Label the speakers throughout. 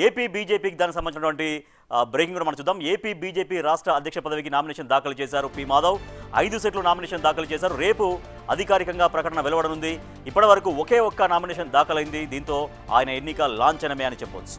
Speaker 1: AP బీజేపీకి దానికి సంబంధించినటువంటి బ్రేకింగ్ కూడా మనం చూద్దాం. ఏపీ బీజేపీ రాష్ట్ర అధ్యక్ష పదవికి నామినేషన్ దాఖలు చేశారు పి మాధవ్. 5 సెట్లు నామినేషన్ దాఖలు చేశారు. రేపు అధికారికంగా ప్రకటన వెలువడనుంది. ఇప్పటి వరకు ఒకే ఒక్క నామినేషన్ దాఖలైంది. దీంతో ఆయన ఎన్నిక లాంఛనమే అని చెప్పవచ్చు.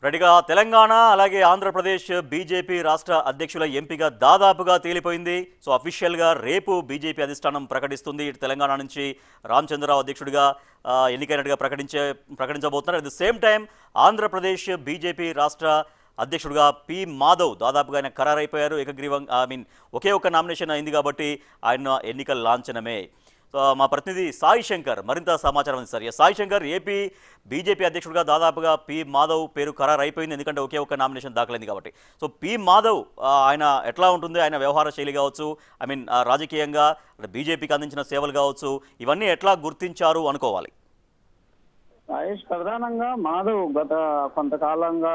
Speaker 1: రెడీగా తెలంగాణ అలాగే ఆంధ్రప్రదేశ్ బీజేపీ రాష్ట్ర అధ్యక్షుల ఎంపిక దాదాపుగా తేలిపోయింది. సో అఫీషియల్గా రేపు బీజేపీ అధిష్టానం ప్రకటిస్తుంది. ఇటు తెలంగాణ నుంచి రామచంద్రరావు అధ్యక్షుడిగా ఎన్నికైనట్టుగా ప్రకటించబోతున్నారు. At the same time Andhra Pradesh BJP రాష్ట్ర అధ్యక్షుడిగా పి మాధవ్ దాదాపుగా ఆయన ఖరారైపోయారు. ఒకే ఒక్క నామినేషన్ అయింది కాబట్టి ఆయన ఎన్నికల లాంఛనమే. సో మా ప్రతినిధి సాయి శంకర్ మరింత సమాచారం ఉంది. Sir, Sai Shankar, AP BJP అధ్యక్షుడిగా దాదాపుగా పి మాధవ్ పేరు ఖరారు అయిపోయింది, ఎందుకంటే ఒకే ఒక్క నామినేషన్ దాఖలైంది కాబట్టి. సో పి మాధవ్ ఆయన ఎట్లా ఉంటుంది, ఆయన వ్యవహార శైలి కావచ్చు, రాజకీయంగా బీజేపీకి అందించిన సేవలు కావచ్చు, ఇవన్నీ ఎట్లా గుర్తించారు అనుకోవాలి?
Speaker 2: ప్రధానంగా మాధవ్ గత కొంతకాలంగా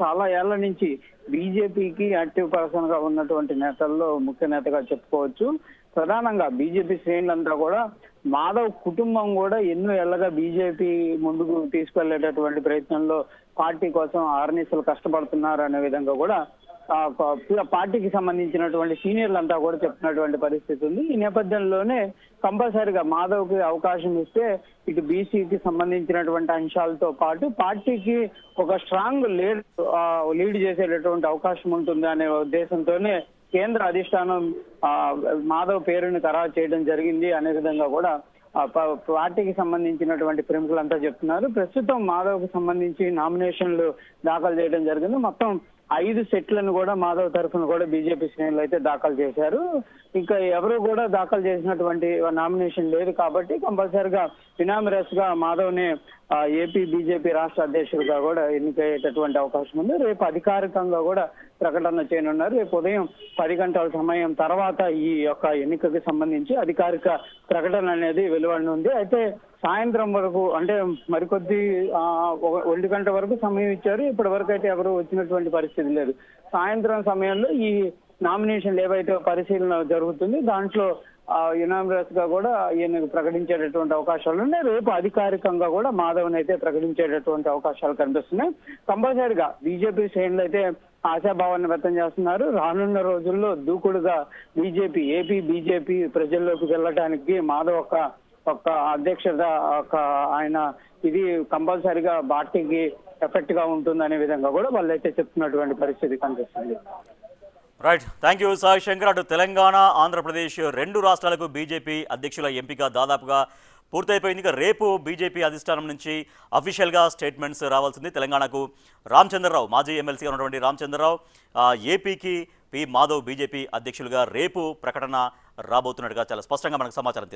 Speaker 2: చాలా ఏళ్ల నుంచి బీజేపీకి యాక్టివ్ పర్సన్ గా ఉన్నటువంటి నేతల్లో ముఖ్య నేతగా చెప్పుకోవచ్చు. ప్రధానంగా బీజేపీ శ్రేణులంతా కూడా మాధవ్ కుటుంబం కూడా ఎన్నో ఏళ్లగా బీజేపీ ముందుకు తీసుకెళ్లేటటువంటి ప్రయత్నంలో పార్టీ కోసం ఆర్నిసలు కష్టపడుతున్నారు అనే విధంగా కూడా పార్టీకి సంబంధించినటువంటి సీనియర్లంతా కూడా చెప్తున్నటువంటి పరిస్థితి ఉంది. ఈ నేపథ్యంలోనే కంపల్సరిగా మాధవ్ కి అవకాశం ఇస్తే ఇటు బీసీకి సంబంధించినటువంటి అంశాలతో పాటు పార్టీకి ఒక స్ట్రాంగ్ లీడ్ చేసేటటువంటి అవకాశం ఉంటుంది అనే ఉద్దేశంతోనే కేంద్ర అధిష్టానం మాధవ్ పేరుని ఖరారు చేయడం జరిగింది అనే విధంగా కూడా పార్టీకి సంబంధించినటువంటి ప్రముఖులంతా చెప్తున్నారు. ప్రస్తుతం మాధవ్ కు సంబంధించి నామినేషన్లు దాఖలు చేయడం జరిగింది. మొత్తం 5 సెట్లను కూడా మాధవ్ తరఫున కూడా బీజేపీ శ్రేణులు అయితే దాఖలు చేశారు. ఇంకా ఎవరు కూడా దాఖలు చేసినటువంటి నామినేషన్ లేదు కాబట్టి కంపల్సరిగా ఫినామిరస్ గా మాధవ్ నే ఏపీ బీజేపీ రాష్ట్ర అధ్యక్షుడిగా కూడా ఎన్నికయ్యేటటువంటి అవకాశం ఉంది. రేపు అధికారికంగా కూడా ప్రకటన చేయనున్నారు. రేపు ఉదయం 10 గంటల సమయం తర్వాత ఈ యొక్క ఎన్నికకి సంబంధించి అధికారిక ప్రకటన అనేది వెలువడనుంది. అయితే సాయంత్రం వరకు అంటే మరికొద్ది 1 గంట వరకు సమయం ఇచ్చారు. ఇప్పటి వరకు అయితే ఎవరు వచ్చినటువంటి పరిస్థితి లేదు. సాయంత్రం సమయంలో ఈ నామినేషన్లు ఏవైతే పరిశీలన జరుగుతుంది దాంట్లో యునామిరస్ గా కూడా ఈయనకు ప్రకటించేటటువంటి అవకాశాలు ఉన్నాయి. రేపు అధికారికంగా కూడా మాధవ్ని అయితే ప్రకటించేటటువంటి అవకాశాలు కనిపిస్తున్నాయి. కంపల్సరిగా బీజేపీ శ్రేణులు అయితే ఆశాభావాన్ని వ్యక్తం చేస్తున్నారు. రానున్న రోజుల్లో దూకుడుగా ఏపీ బీజేపీ ప్రజల్లోకి వెళ్ళడానికి మాధవ్ ఒక అధ్యక్షత ఆయన ఇది కంపల్సరిగా పార్టీకి ఎఫెక్ట్ గా ఉంటుందనే విధంగా కూడా వాళ్ళైతే చెప్తున్నటువంటి పరిస్థితి కనిపిస్తుంది.
Speaker 1: Right, thank you Sai Shankar. అటు తెలంగాణ ఆంధ్రప్రదేశ్ 2 రాష్ట్రాలకు బీజేపీ అధ్యక్షుల ఎంపిక దాదాపుగా పూర్తయిపోయింది. ఇక రేపు బీజేపీ అధిష్టానం నుంచి అఫీషియల్గా స్టేట్మెంట్స్ రావాల్సింది. తెలంగాణకు రామచంద్రరావు, మాజీ ఎమ్మెల్సీగా ఉన్నటువంటి రామచంద్రరావు, ఏపీకి పి మాధవ్ బీజేపీ అధ్యక్షులుగా రేపు ప్రకటన రాబోతున్నట్టుగా చాలా స్పష్టంగా మనకు సమాచారం తెలియదు.